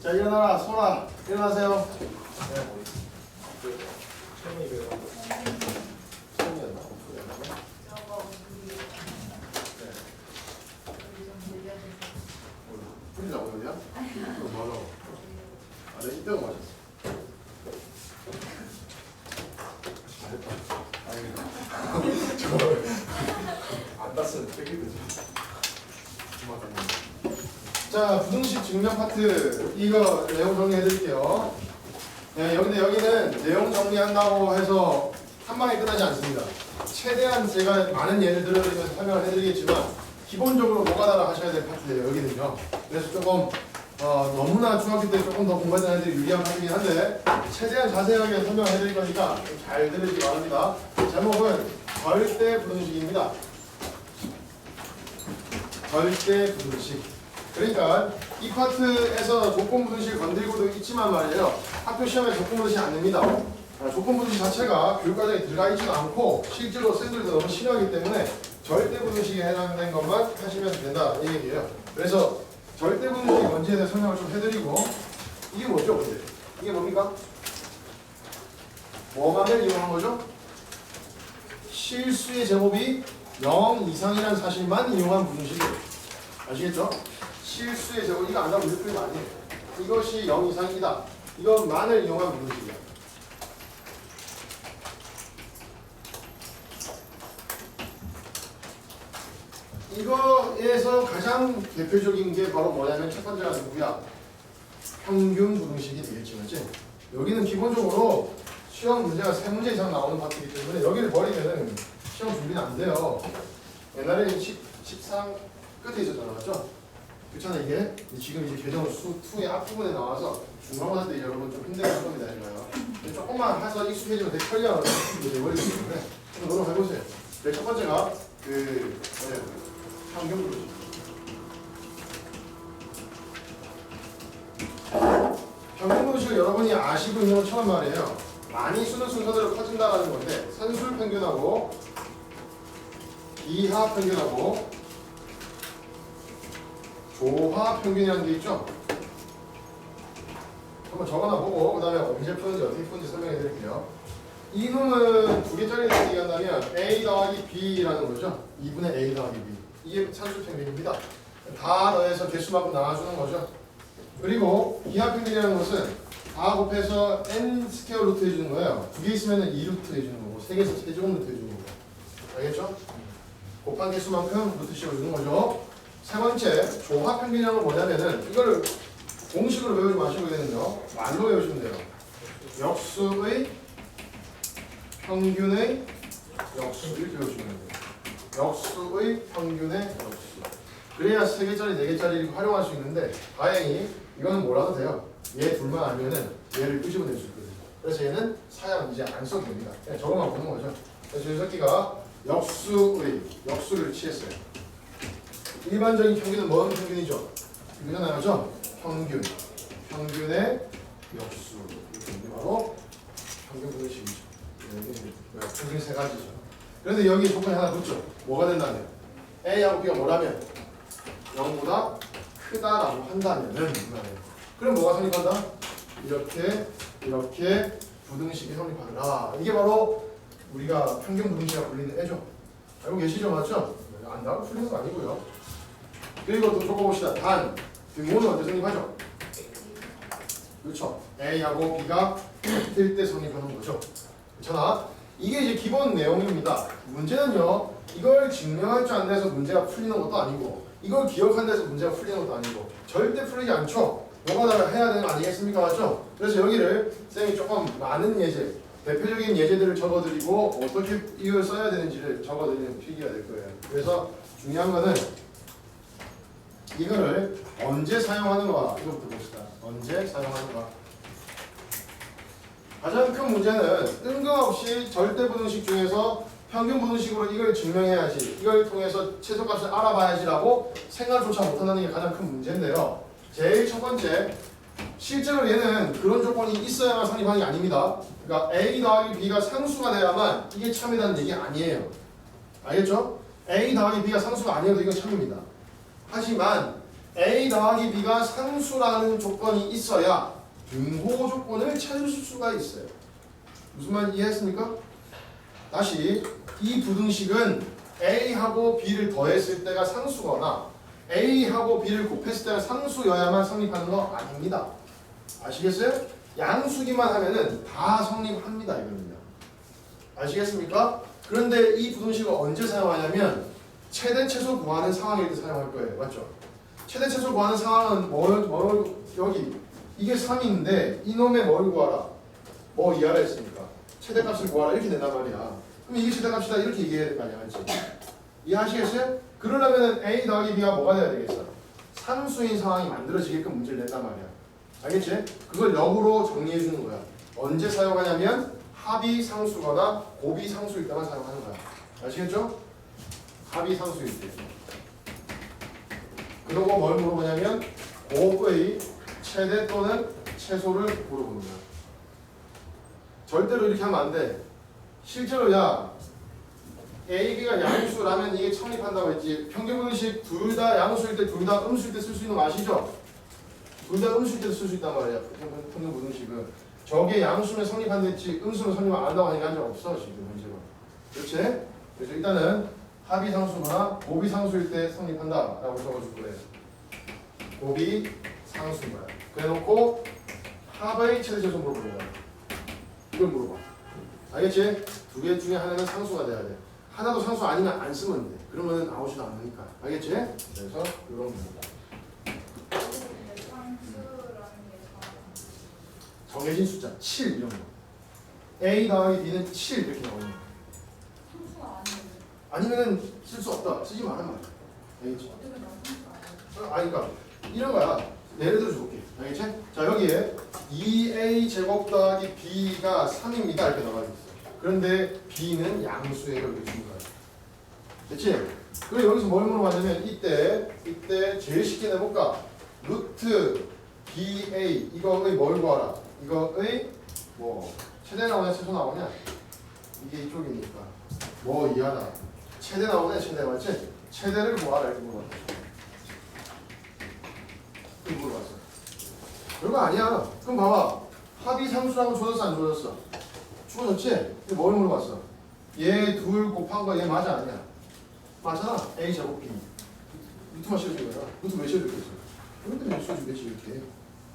자, 일어나라. 소라. 일어나세요. 네. 처음이었나? 풀리자고 그러냐? 맞아. 아, 내가 이때가 맞았어. 잘했다. 안 땄으면 뺏기거든. 자, 부등식 증명 파트 이거 내용 정리해드릴게요. 네, 여기는 내용 정리한다고 해서 한 방에 끝나지 않습니다. 최대한 제가 많은 예를 들어드리면서 설명을 해드리겠지만 기본적으로 노가다를 하셔야 될 파트예요. 여기는요. 그래서 조금 너무나 중학교 때 조금 더 공부했던 애들이 유리한 파트이긴 한데 최대한 자세하게 설명해드릴 거니까 좀 잘 들으시기 바랍니다. 제목은 절대 부등식입니다. 절대 부등식. 그러니까 이 파트에서 조건부등식을 건들고도 있지만 말이에요. 학교 시험에 조건부등식 안 냅니다. 조건부등식 자체가 교육과정에 들어가 있지도 않고 실제로 쌤들도 너무 싫어하기 때문에 절대부등식에 해당된 것만 하시면 된다 이 얘기예요. 그래서 절대부등식이 뭔지에 대해 설명을 좀 해드리고 이게 뭐죠 근데? 이게 뭡니까? 뭐만을 이용한 거죠? 실수의 제곱이 0 이상이라는 사실만 이용한 부등식이에요. 아시겠죠? 실수의 제곱 이거 안다고 무조건이 아니에요. 이것이 0 이상이다. 이것만을 이용한 부등식이야. 이거에서 가장 대표적인 게 바로 뭐냐면 첫 번째가 누구야? 평균 부등식이 되겠지, 맞지? 여기는 기본적으로 시험 문제가 3문제 이상 나오는 파트이기 때문에 여기를 버리면 시험 준비는 안 돼요. 옛날에 13 끝에 있었잖아, 맞죠? 그렇잖아 이게. 지금 이제 개정 수 2의 앞부분에 나와서 중간고사 때 여러분 좀 힘들어할 겁니다, 이거요. 조금만 해서 익숙해지면 되게 편리하게 돼버리기 때문에 좀 노력해보세요. 첫 번째가 평균 부등식. 평균 부등식을 여러분이 아시고 있는 것처럼 말이에요. 많이 쓰는 순서대로 커진다라는 건데 산술 평균하고 이하 평균하고 조화 평균이라는 게 있죠. 한번 적어놔 보고 그 다음에 언제 푸는지 어떻게 푸는지 설명해 드릴게요. 이 놈은 두 개짜리를 얘기한다면 A 더하기 B라는 거죠. 2분의 A 더하기 B. 이게 산술 평균입니다. 다 더해서 개수만큼 나와주는 거죠. 그리고 이하 평균이라는 것은 다 곱해서 n 스퀘어 루트 해주는 거예요. 두 개 있으면 2루트 해주는 거고 세 개에서 세제곱 루트 해주는 거고. 알겠죠? 곱한 개수만큼 루트 씌워주는 거죠. 세 번째, 조화 평균이라는 건 뭐냐면은 이거를 공식으로 외우지 마시고 되는요. 말로 외우시면 돼요. 역수의 평균의 역수를 배우시면 돼요. 역수의 평균의 역수. 그래야 3개짜리, 4개짜리 활용할 수 있는데 다행히 이거는 뭐라도 돼요. 얘 둘만 알면은 얘를 끄집어낼 수 있거든요. 그래서 얘는 사양 이제 안 써도 됩니다. 그냥 저거만 보는 거죠. 그래서 이 새끼가 역수를 취했어요. 일반적인 평균은 뭐는 평균이죠? 이거잖아요, 평균의 역수. 이게 바로 평균 부등식이죠. 평균 세 가지죠. 그런데 여기 조건이 하나 붙죠. 뭐가 된다면 A하고 B가 뭐라면 0보다 크다라고 한다면은 그럼 뭐가 성립한다? 이렇게 부등식이 성립하더라. 이게 바로 우리가 평균 부등식이라고 불리는 애죠. 알고 계시죠, 맞죠? 안다고 풀리는 거 아니고요. 그리고 또 적어봅시다. 단 등호는 언제 성립하죠? 그렇죠. A하고 B가 같을 때 성립하는 거죠. 그렇잖아. 이게 이제 기본 내용입니다. 문제는요, 이걸 증명할 줄 안 돼서 문제가 풀리는 것도 아니고, 이걸 기억한 데서 문제가 풀리는 것도 아니고, 절대 풀리지 않죠. 노가다를 해야 되는 거 아니겠습니까? 맞죠? 그래서 여기를 쌤이 조금 많은 예제, 대표적인 예제들을 적어드리고 어떻게 이걸 써야 되는지를 적어드리는 필기가 될 거예요. 그래서 중요한 거는 이거를 언제 사용하는가, 이거부터 봅시다. 언제 사용하는가. 가장 큰 문제는 뜬금없이 절대부등식 중에서 평균부등식으로 이걸 증명해야지, 이걸 통해서 최소값을 알아봐야지라고 생각조차 못한다는 게 가장 큰 문제인데요. 제일 첫 번째, 실제로 얘는 그런 조건이 있어야만 성립하는 게 아닙니다. 그러니까 A 더하기 B가 상수가 돼야만 이게 참이라는 얘기 아니에요. 알겠죠? A 더하기 B가 상수가 아니어도 이건 참입니다. 하지만 A 더하기 B가 상수라는 조건이 있어야 등호 조건을 찾을 수가 있어요. 무슨 말 이해했습니까? 다시 이 부등식은 A하고 B를 더했을 때가 상수거나 A하고 B를 곱했을 때가 상수여야만 성립하는 거 아닙니다. 아시겠어요? 양수기만 하면은 다 성립합니다. 이겁니다. 아시겠습니까? 그런데 이 부등식을 언제 사용하냐면 최대 최소 구하는 상황일 때 사용할 거예요. 맞죠? 최대 최소 구하는 상황은 여기 이게 3인데 이놈의 뭘 구하라? 뭐 이하라 했으니까 최대값을 구하라 이렇게 된단 말이야. 그럼 이게 최대값이다 이렇게 얘기해야 될 거 아니야. 맞지? 이해하시겠어요? 그러려면 A 더하기 B가 뭐가 돼야 되겠어? 상수인 상황이 만들어지게끔 문제를 낸단 말이야. 알겠지? 그걸 역으로 정리해 주는 거야. 언제 사용하냐면 합이 상수거나 곱이 상수일 때만 사용하는 거야. 아시겠죠? 합이 상수일 때. 그리고 뭘 물어보냐면 곱의 최대 또는 최소를 물어보는 거야. 절대로 이렇게 하면 안 돼. 실제로 야 A, B가 양수라면 이게 성립한다고 했지. 평균분식 둘 다 양수일 때 둘 다 음수일 때 쓸 수 있는 거 아시죠? 둘 다 음수일 때 쓸 수 있단 말이야. 평균분식은 저게 양수면 성립한댔지 음수면 성립 안 한다고 하니까 한 적 없어 지금 문제가. 그렇지? 그래서 일단은 합이 상수거나 곱이 상수일 때 성립한다라고 적어줄 거예요. 곱이 상수인 거야. 그래놓고 합의 최대 최소 물어보는 거야. 이걸 물어봐. 알겠지? 두 개 중에 하나는 상수가 돼야 돼. 하나도 상수 아니면 안 쓰면 돼. 그러면 나오지도 않으니까. 알겠지? 그래서 이런 겁니다. 정해진 숫자 7 이런 거. A 더하기 B는 7 이렇게 나오는 거. 아니면은 쓸 수 없다. 쓰지 말란 말이야. 알겠지? 아니 그러니까 이런 거야. 예를 들어 줄게. 알겠지? 자 여기에 2A 제곱 더하기 B가 3입니다. 이렇게 나와 있어. 그런데 B는 양수예요. 이렇게 준 거야. 됐지? 그리고 여기서 뭘 물어봤냐면 이때 제일 쉽게 내볼까? 루트 BA 이거의 뭘 구하라? 이거의 뭐 최대 나오냐 최소 나오냐? 이게 이쪽이니까 뭐 이하다. 최대 나오냐 최대 맞지? 최대를 구하라 이렇게 물어봤어. 이렇게 물어봤어. 별거 아니야. 그럼 봐봐. 합이 상수라고 줘졌어 안 줘졌어? 주어졌지? 근데 뭘 물어봤어? 얘 둘 곱한 거 얘 맞아 아니야? 맞잖아. A 제곱 B. 루트만 씌워준 거야. 루트 왜 씌워줬겠어? 그런데 왜 씌워주겠지 이렇게.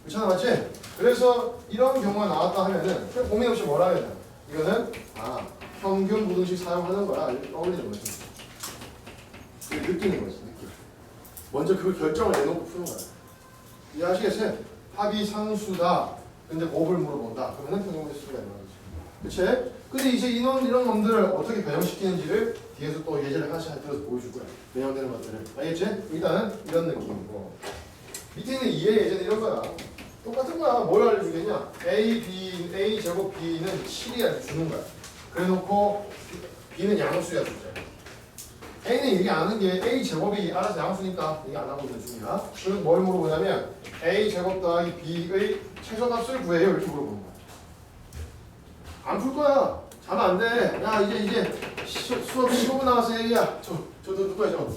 괜찮아 맞지? 그래서 이런 경우가 나왔다 하면은 그냥 고민 없이 뭐라 해야 돼? 이거는 평균 부등식 사용하는 거야. 이렇게 떠올리는 거지. 느끼는 거지. 느낌. 먼저 그 결정을 내놓고 푸는 거야. 이해하시겠어요? 합이 상수다. 근데 곱을 물어본다. 그러면 평균 부등식이 되는 거지. 그치? 근데 이제 이런 놈들을 어떻게 배정시키는지를 뒤에서 또 예제를 하나씩 들어서 보여줄 거야. 배정되는 것들을. 알겠지? 일단은 이런 느낌이고. 밑에 있는 2의 예제는 이런 거야. 똑같은 거야. 뭘 알려주겠냐? A 제곱 B는 7이야 주는 거야. 그래놓고 B는 양수야 주자. A는 얘기 안 하는 게 A 제곱이 알아서 양수니까 얘기 안 하고 있는 중이야. 그래서 뭘 물어보냐면 A 제곱 더하기 B의 최소값을 구해요. 이렇게 물어보는 거야. 안 풀 거야. 자면 안 돼. 야 이제 수업 15분 남았어. 얘기야. 저 누구야 저.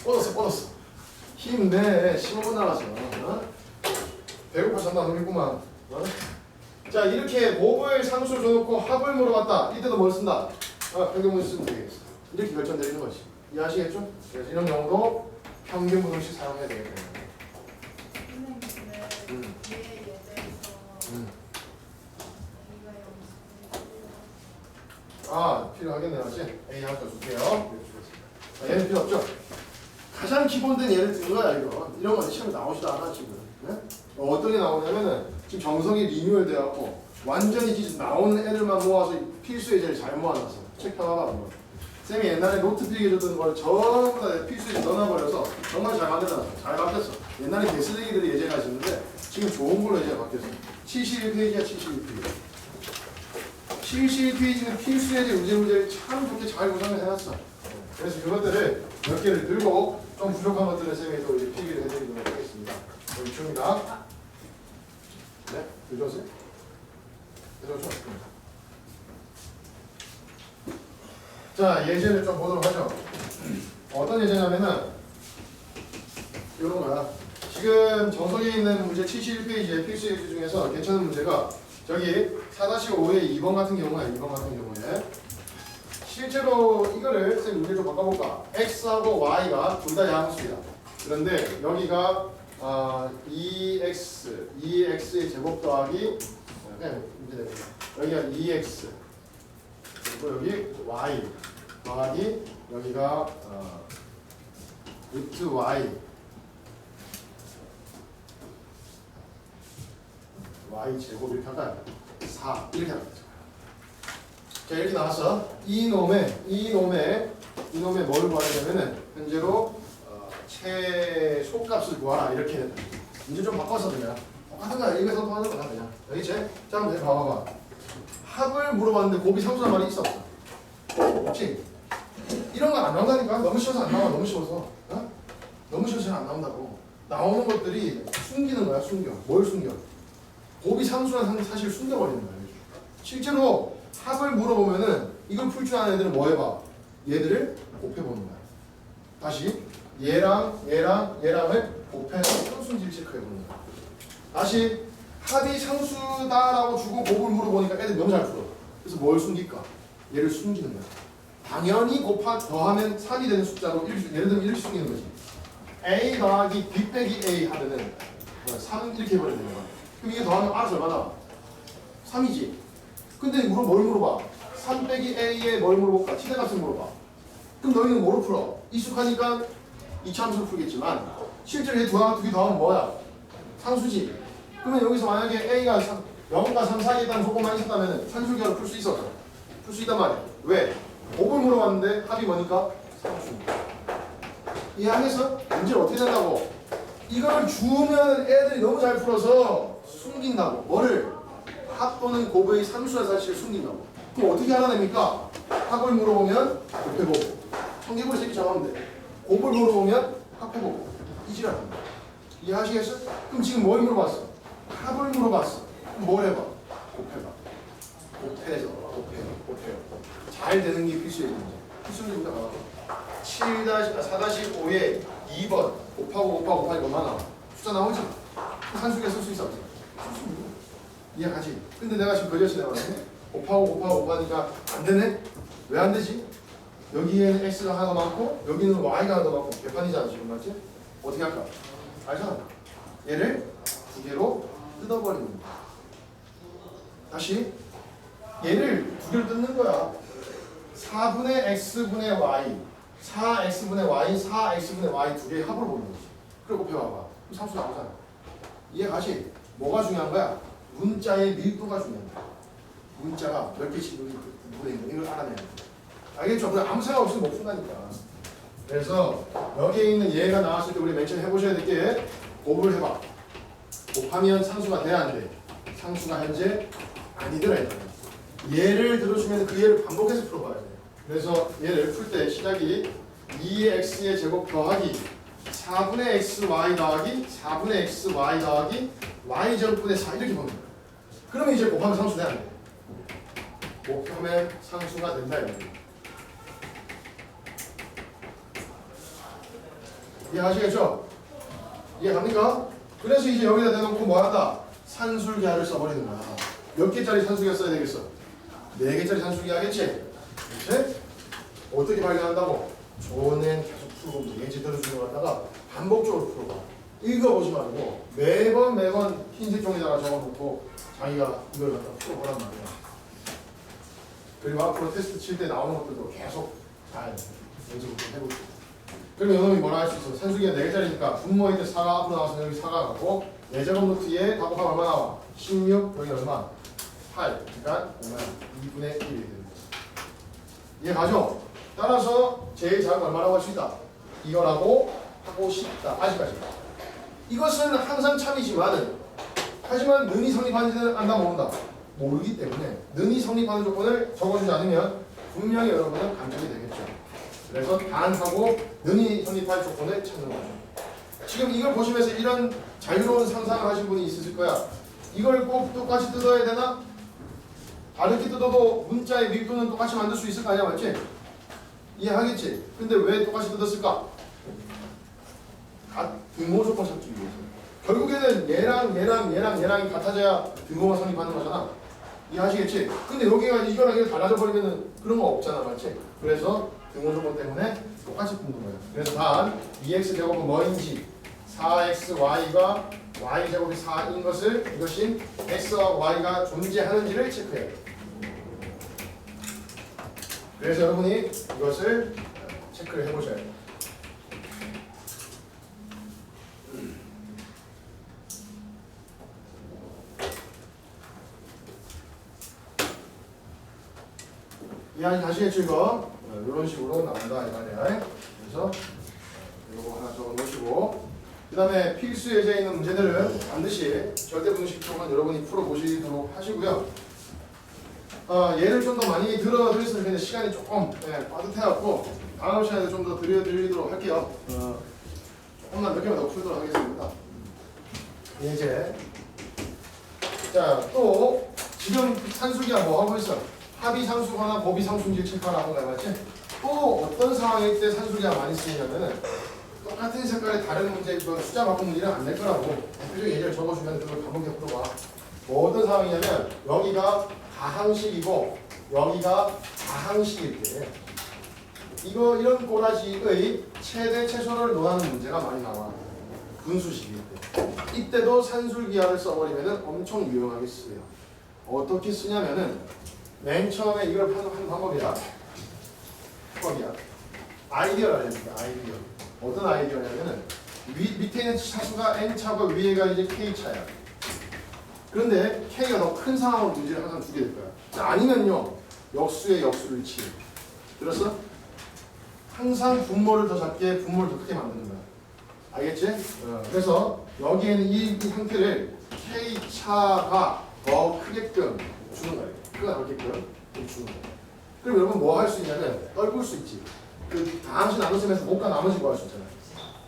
뻗었어. 힘내. 15분 남았어. 배고파 잔다 놀겠구만. 자 이렇게 곱을 상수로 줘놓고 합을 물어봤다. 이때도 뭘 쓴다? 평균분식 쓰면 되겠어. 이렇게 결정되는 거지. 이해하시겠죠? 그래서 이런 경우도 평균분식 사용해야 되겠다. 필요하겠네, 맞지? A 하나 더 줄게요. 얘는 필요 없죠? 가장 기본된 예를 드는 거야, 이거. 이런 거 시험에 나오지도 않아, 지금. 네? 어떤 게 나오냐면은, 지금 정성이 리뉴얼 돼갖고, 완전히 진짜 나오는 애들만 모아서 필수 예제를 잘 모아놨어. 책 펴봐봐, 한번. 쌤이 옛날에 노트 필기해줬던 걸 전부 다 필수 예제 넣어버려서 정말 잘 만들어놨어. 잘 바뀌었어. 옛날에 개쓰레기들이 예제가 있었는데, 지금 좋은 걸로 예제가 바뀌었어. 71페이지야, 71페이지. 71페이지는 필수 예제 우제를 참 좋게 잘 구성을 해놨어. 그래서 그것들을 몇 개를 들고 좀 부족한 것들을 쌤이 또 이제 필기를 해드리도록 하겠습니다. 여기 줍니다. 네? 들으셨어요? 들으셨죠? 자, 예제를 좀 보도록 하죠. 어떤 예제냐면은 이런 거야. 지금 정석에 있는 문제 71페이지의 필수 예제 중에서 괜찮은 문제가 저기 4-5의 2번 같은 경우에 2번 같은 경우에 실제로 이거를 선생님 문제 좀 바꿔볼까? x하고 y가 둘 다 양수야. 그런데 여기가 2x의 제곱 더하기 여기가 2x 그리고 여기 y 더하기 여기가 루트 y 제곱 이렇게 할까요? 4 이렇게 하겠죠. 자 이렇게 나왔어. 이놈의 뭘 구하려면은 현재로 최소값을 구하라 이렇게 문제 좀 바꿔서 그냥 똑같은 거야. 이거에서 또 하는 거야 그냥. 알겠지? 자 한번 봐봐봐. 합을 물어봤는데 곱이 상수란 말이 있어 없어? 없지? 이런 거 안 나온다니까. 너무 쉬워서 안 나와. 너무 쉬워서. 어? 너무 쉬워서 안 나온다고. 나오는 것들이 숨기는 거야. 숨겨. 뭘 숨겨? 곱이 상수란 사실 숨겨버리는 거야. 실제로 합을 물어보면은 이걸 풀 줄 아는 애들은 뭐 해봐? 얘들을 곱해보는 거야. 다시 얘랑을 곱해서 상수인지를 체크해보는 거야. 다시 합이 상수다라고 주고 곱을 물어보니까 애들 너무 잘 풀어. 그래서 뭘 숨길까? 얘를 숨기는 거야. 당연히 더하면 3이 되는 숫자로 예를 들면 이렇게 숨기는 거지. a 더하기 b 빼기 a 하면은 3 이렇게 해버려야 되는 거야. 그럼 이게 더하면 알아서 얼마나? 3이지. 근데 뭘 물어봐? 3 빼기 a에 뭘 물어볼까? 최대값을 물어봐. 그럼 너희는 뭐로 풀어? 익숙하니까 이차함수로 풀겠지만 실제로 얘 두 개 더하면 뭐야? 상수지. 그러면 여기서 만약에 a가 0과 3 사이에 있다는 조건만 있었다면 산술계로 풀 수 있었어. 풀 수 있단 말이야. 왜? 곱을 물어봤는데 합이 뭐니까? 상수. 이해하겠어? 문제를 어떻게 된다고? 이걸 주면 애들이 너무 잘 풀어서 숨긴다고. 뭐를? 합 또는 곱의 상수의 사실을 숨긴다고. 그럼 어떻게 알아냅니까? 합을 물어보면 곱해보고 성계부에서 이렇게 정하면 돼. 곱을 물어보면 합해보고 이지랄합니다. 이해하시겠어? 그럼 지금 뭘 물어봤어? 합을 물어봤어. 그럼 뭘 해봐? 곱해봐. 곱해요. 잘 되는 게 필수예요. 필수 문제부터 가봐. 4-5에 2번 곱하고 얼마나? 숫자 나오지? 산수계 쓸 수 있어? 이해가지? 근데 내가 지금 거짓이 나왔네? 곱하고 하니까 안 되네? 왜 안 되지? 여기에는 x가 하나 많고 여기는 y가 하나 많고 개판이잖아 지금 맞지? 어떻게 할까? 알잖아. 얘를 두 개로 뜯어버리는 거야. 다시 얘를 두 개로 뜯는 거야. 4분의 x분의 y 4x분의 y 4x분의 y 두 개의 합으로 보는 거지. 그리고 곱해봐봐. 그럼 상수 나오잖아. 이해가지? 뭐가 중요한 거야? 문자의 밀도가 중요한 거야. 문자가 몇 개씩 문에 있는 이걸 알아내야 돼. 알겠죠? 그냥 아무 생각 없이 못 푼다니까. 그래서 여기에 있는 얘가 나왔을 때 우리 맨 처음 해보셔야 될 게 곱을 해봐. 곱하면 상수가 돼야 안 돼. 상수가 현재 아니더라. 얘를 들어주면 그 얘를 반복해서 풀어봐야 돼. 그래서 얘를 풀 때 시작이 2x의 제곱 더하기 4분의 xy 더하기 4분의 xy 더하기 y제곱분의 4 이렇게 보는 거야. 그러면 이제 곱하면 상수 돼야 안 돼. 곱하면 상수가 된다 이거야. 이해하시겠죠? 이해갑니까? 그래서 이제 여기다 대놓고 뭐한다? 산술계를 써버리는 거야. 몇 개짜리 산술계 써야 되겠어? 4개짜리 산술계 하겠지? 그렇지? 어떻게 발견한다고? 좋은 애는 계속 풀고 예제 들어주는 거 갖다가 반복적으로 풀어봐. 읽어보지 말고 매번 흰색 종이다가 적어놓고 자기가 이걸 갖다 풀어보란 말이야. 그리고 앞으로 테스트 칠 때 나오는 것들도 계속 잘 연습을 해보고. 그러면 이놈이 뭐라 할 수 있어? 산수기가 4개짜리니까 분모일 때 4가 앞으로 나와서 여기 4가 갖고 4제곱 루트에 다 곱하면 얼마 나와? 16 여기 얼마? 8 그러니까 얼마야? 2분의 1이 되는 거지. 이해가죠? 따라서 제일 작은 얼마라고 할 수 있다? 이거라고 하고 싶다. 아직까지. 이것은 항상 참이지만 하지만 는이 성립하는지는 안다 모른다. 모르기 때문에 는이 성립하는 조건을 적어주지 않으면 분명히 여러분은 감정이 되겠죠. 그래서 단하고 는이 성립할 조건을 찾는 거죠. 지금 이걸 보시면서 이런 자유로운 상상을 하신 분이 있으실 거야. 이걸 꼭 똑같이 뜯어야 되나? 다르게 뜯어도 문자의 밀도는 똑같이 만들 수 있을 거 아니야, 맞지? 이해하겠지? 근데 왜 똑같이 뜯었을까? 같은 등호 조건 찾기 위해서. 결국에는 얘랑이 같아져야 등호가 성립하는 거잖아. 이해하시겠지? 근데 여기가 이거랑 이거 달라져 버리면은 그런 거 없잖아, 맞지? 그래서 등호 조건 때문에 똑같이 푸는 거예요. 그래서 단 2x 제곱은 뭐인지 4xy가 y제곱이 4인 것을 이것이 x와 y가 존재하는지를 체크해요. 그래서 여러분이 이것을 체크를 해보셔야 돼요. 이해하시 가시겠죠 이거? 이런 식으로 나온다 이 말이야. 그래서 이거 하나 적어 놓으시고 그 다음에 필수 예제에 있는 문제들은 반드시 절대분식 쪽은 여러분이 풀어보시도록 하시고요. 얘를 좀 더 많이 들어드렸으면 좋겠는데 시간이 조금 빠듯해갖고 다음 시간에 좀 더 드리도록 할게요. 조금만 몇 개만 더 풀도록 하겠습니다. 예제. 자, 또 지금 산수기야 뭐 하고 있어? 합이 상수거나 곱이 상수인지 체크하라고 해봤지? 또 어떤 상황일 때 산수기가 많이 쓰이냐면은 똑같은 색깔의 다른 문제, 그 숫자 바꾼 문제는 안 될 거라고 대표적인 예제를 적어주면 그걸 반복해 풀어봐. 뭐 어떤 상황이냐면 여기가 다항식이고 여기가 다항식일 때 이런 꼬라지의 최대 최소를 논하는 문제가 많이 나와. 분수식일 때. 이때도 산술기하를 써버리면 엄청 유용하게 쓰여요. 어떻게 쓰냐면은 맨 처음에 이걸 하는 방법이야. 아이디어를 알려줄게. 아이디어. 어떤 아이디어냐면은 밑에 있는 차수가 n차고 위에가 이제 k차야. 그런데 k가 더 큰 상황으로 문제를 항상 주게 될 거야. 자, 아니면요 역수의 역수를 치. 들었어? 항상 분모를 더 작게 분모를 더 크게 만드는 거야. 알겠지? 그래서 여기에는 이 형태를 k차가 더 크게끔 주는 거예요. 크가 나오게끔 주는 거예요. 그럼 여러분 뭐 할 수 있냐면 떨굴 수 있지. 그 다항식 나눗셈에서 못가 나머지 뭐 할 수 있잖아요.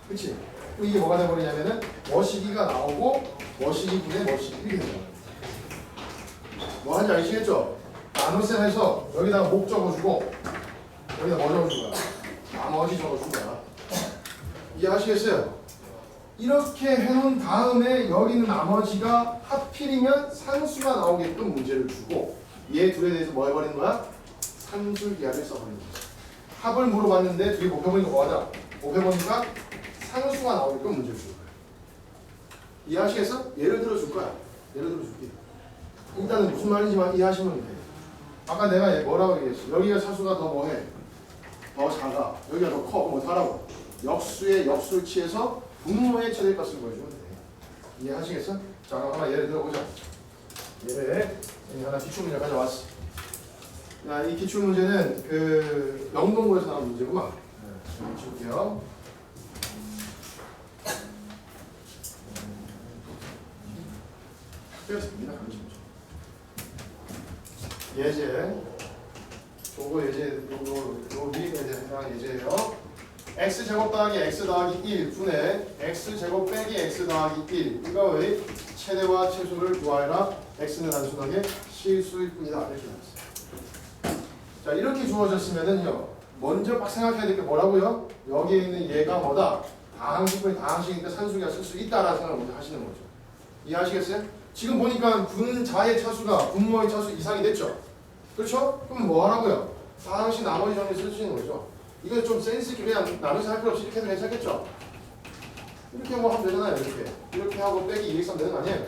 그치? 그럼 이게 뭐가 돼버리냐면은 머시기가 나오고 머시기분의 머시기 이렇게 되잖아요. 뭐 하는지 아시겠죠? 나눗셈에서 여기다가 목 적어주고 여기다 뭐 적어준 거야? 나머지 적어준 거야. 이해하시겠어요? 이렇게 해놓은 다음에 여기는 나머지가 하필이면 산수가 나오게끔 문제를 주고 얘 둘에 대해서 뭐 해버리는 거야? 산술기하를 써버리는 거야. 합을 물어봤는데 둘이 곱해보니까 뭐하자? 곱해보니까 상수가 나오게끔 문제를 줄 거야. 이해하시겠어? 예를 들어 줄 거야. 예를 들어 줄게. 일단은 무슨 말인지만 이해하시면 돼. 아까 내가 뭐라고 얘기했어? 여기가 사수가 더 뭐해? 더 작아. 여기가 더 커. 뭐 하라고? 역수의 역수를 취해서 분모의 최대 값을 보여주면 돼. 이해하시겠어? 자, 하나 예를 들어보자. 예를 하나 기출문제 가져왔어. 야, 이 기출문제는 그 영동고에서 나온 문제구만. 네, 줄게요. 특별했습니다. 예제. 요거 예제, 요 미리 예제랑 예제예요. x제곱 더하기 x 더하기 1 분의 x제곱 빼기 x 더하기 1 이거의 최대와 최소를 구하여라. x는 단순하게 실수일 뿐이다. 이렇게 나왔어요. 자, 이렇게 주어졌으면은요 먼저 막 생각해야 될 게 뭐라고요? 여기에 있는 얘가 뭐다? 다항식분이 다항식이니까 산수기가 쓸 수 있다라는 생각을 먼저 하시는 거죠. 이해하시겠어요? 지금 보니까 분자의 차수가 분모의 차수 이상이 됐죠? 그렇죠? 그럼 뭐 하라고요? 다항식 나머지 정리 쓸 수 있는 거죠. 이거 좀 센스 있게 그냥 나눠서 할 필요 없이 이렇게 해도 괜찮겠죠? 이렇게 뭐 하면 되잖아요. 이렇게 하고 빼기 2x 하면 되는 거 아니에요?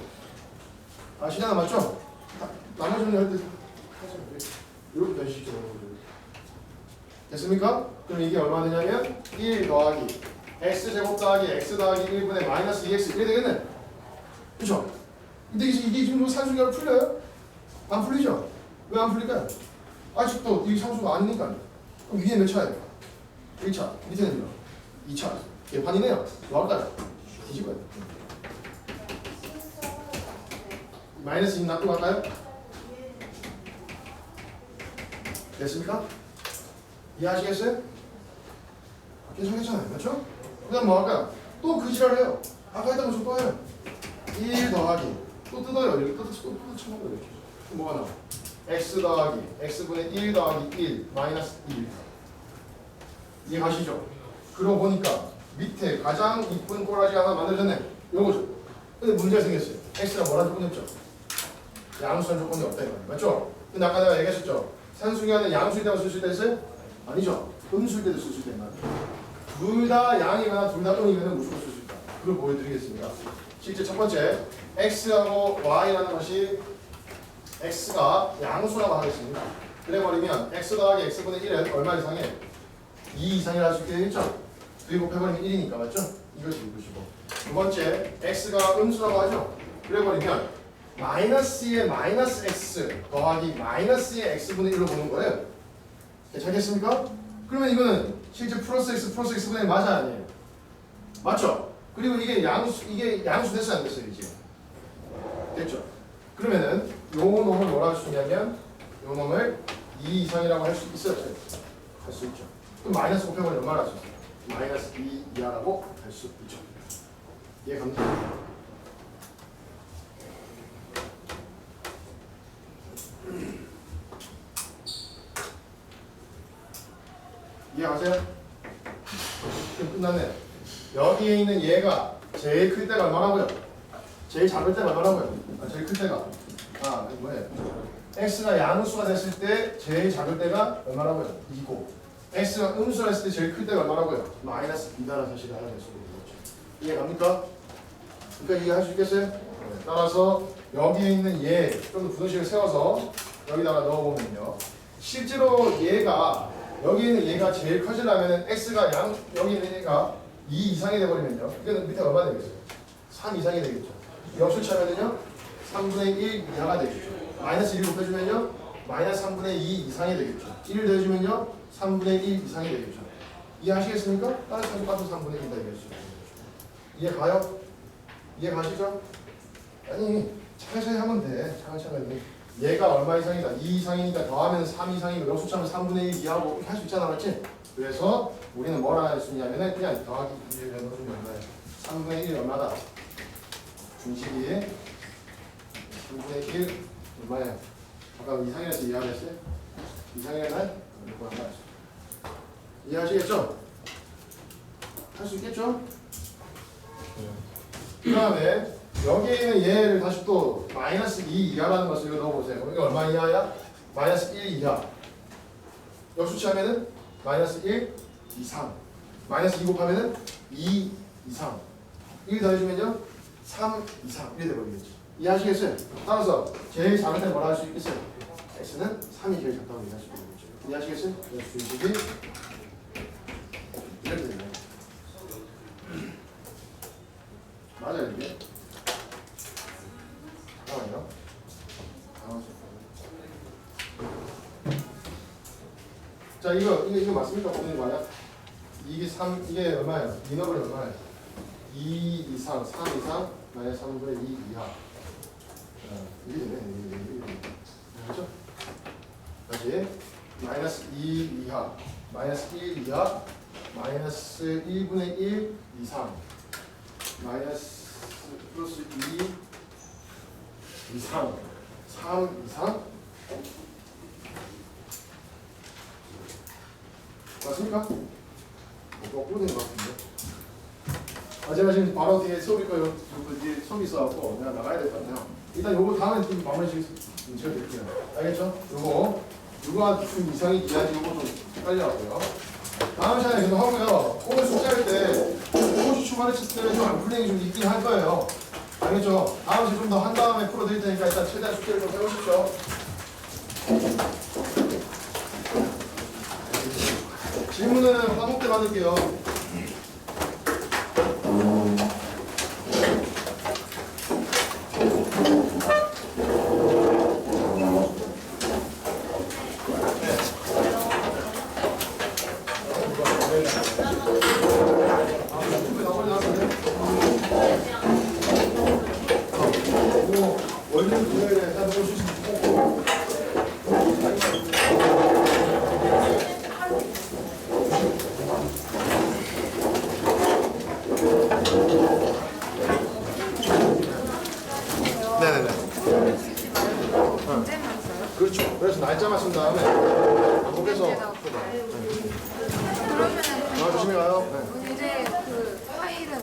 아시잖아, 맞죠? 나머지 정리 할 때 이렇게 변시죠. 됐습니까? 그럼 이게 얼마 되냐면 1 더하기 x제곱 더하기 x 더하기 1분의 마이너스 2x 이렇게 되겠네. 그렇죠? 근데 이게 지금 산수기가 풀려요? 안 풀리죠? 왜 안 풀릴까요? 아직도 이 산수가 아니니까. 그럼 위에 몇 차예요? 1차, 밑에는요? 2차. 개판이네요. 뭐 할까요? 뒤집어야 돼. 마이너스 2 놔두고 갈까요? 됐습니까? 이해하시겠어요? 괜찮겠잖아요. 그렇죠? 그 다음 뭐 할까요? 또 그 지랄 해요. 아까 했던 것좀 또 해요. 1 더하기 또 뜯어요. 이렇게 또 쳐먹어요. 이렇게. 뭐가 나와? x 더하기 x분의 1 더하기 1 마이너스 1 이해가시죠? 그러고 보니까 밑에 가장 이쁜 꼬라지 하나 만들어졌네. 요거죠. 근데 문제가 생겼어요. x가 뭐라는 조건이 없죠. 양수한 조건이 없다 이거 맞죠? 근데 아까 내가 얘기했었죠. 산수기하는 양수일 때만 쓸 수 있다 했어요? 아니죠. 음수일 때도 쓸 수 있단 말이에요. 둘 다 양이거나 둘 다 음이면 무조건 쓸 수 있다. 그걸 보여드리겠습니다. 실제 첫 번째 x하고 y라는 것이 x가 양수라고 하겠습니다. 그래버리면 x 더하기 x분의 1은 얼마 이상해? 2 이상이라 할 수 있게 되겠죠? 2 곱해버리면 1이니까 맞죠? 이것이 이것이고 두 번째 x가 음수라고 하죠? 그래버리면 마이너스의 마이너스 x 더하기 마이너스의 x분의 1로 보는 거예요. 괜찮겠습니까? 그러면 이거는 실제 플러스 x분의 1 맞아 아니에요? 맞죠? 그리고 이게 양수 됐어요 안 됐어요 이제? 됐죠? 그러면은 요 놈을 뭐라 할 수 있냐면 요 놈을 2 이상이라고 할 수 있어요? 할 수 있죠. 그럼 마이너스 곱해버리면 얼마나 할 수 있어요? 마이너스 2 이하라고 할 수 있죠. 이해 갑니까? 이해가세요? 그럼 끝났네. 여기에 있는 얘가 제일 클 때가 얼마라고요? 제일 작을 때가 얼마라고요? 제일 클 때가 뭐예요? x가 양수가 됐을 때 제일 작을 때가 얼마라고요? 2고 x가 음수가 됐을 때 제일 클 때가 얼마라고요? 마이너스 2다라는 사실을 알아낼 수 있는 거죠. 이해갑니까? 그러니까 이해할 수 있겠어요? 따라서 여기에 있는 얘 좀 더 분호식을 세워서 여기다가 넣어보면요. 실제로 얘가 여기 있는 얘가 제일 커지려면 x가 여기 있는 얘가 2 이상이 돼버리면요. 이거는 밑에 얼마 되겠어요? 3 이상이 되겠죠. 역수치하면요 3분의 1 이하가 되겠죠. 마이너스 1 곱해주면요 마이너스 3분의 2 이상이 되겠죠. 1을 더해주면요 3분의 1 이상이 되겠죠. 이해하시겠습니까? 따라서 똑같은 3분의 1이다 이거죠. 이해가요? 이해가시죠? 아니 차근차근 하면 돼. 차근차근. 얘가 얼마 이상이다? 2 이상이니까 더하면 3 이상이고 역수치하면 3분의 1 이하고 이렇게 할 수 있잖아 맞지? 그래서 우리는 뭐라 할 수 있냐면은 그냥 더하기 1을 넣어주면 얼마야? 3분의 1이 얼마다? 중식이 3분의 1 얼마야? 아까 이상이라서 이해하려 했어요? 이상이라면 이거 하나 이해하시겠죠? 할 수 있겠죠? 그 다음에 여기에 있는 얘를 다시 또 마이너스 2 이하라는 것을 이거 넣어보세요. 이게 얼마 이하야? 마이너스 1 이하. 역수치하면은 마이너스 1 이상. 마이너스 2 곱하면은 2 이상. 1 더해주면요 3 이상. 이렇게 돼버리겠죠. 이해하시겠어요? 따라서 제일 작은 때 뭐라 할 수 있겠어요? x는 3이 제일 작다고 이해할 수 있겠죠. 이해하시겠어요? 그래서 중식이 이렇게 되네요. 맞아요 이게? 잠깐만요. 자 이거 맞습니까? 보는 거 아니야? 이게 얼마예요? 인업이 얼마예요? 2 이상 3 이상 마이너스 3분의 2 이하. 이게 되네. 그렇죠? 다시 마이너스 2 이하 마이너스 1 이하 마이너스 1분의 1 이상 마이너스 플러스 2 이상 3 이상 맞습니까? 거꾸로 된 것 같은데. 제가 지금 바로 뒤에 수업 있고요. 뒤에 수업이 있어갖고 내가 나가야 될 것 같아요. 일단 요거 다음에 좀 마무리 지어드릴게요. 알겠죠? 요거 좀 이상이 이해하지 요거 좀 헷갈려갖고요. 다음 시간에 계속 하고요. 오늘 숙제할 때 호시 추가했을 때 좀 안 풀리는 게 좀 있긴 할 거예요. 알겠죠? 다음 시간에 좀 더 한 다음에 풀어드릴 테니까 일단 최대한 숙제를 좀 해보십시오. 질문은 화목 때 받을게요. 그렇죠. 그래서 날짜만 쓴 다음에 반복해서. 그러면은 조심히 가요. 네. 이제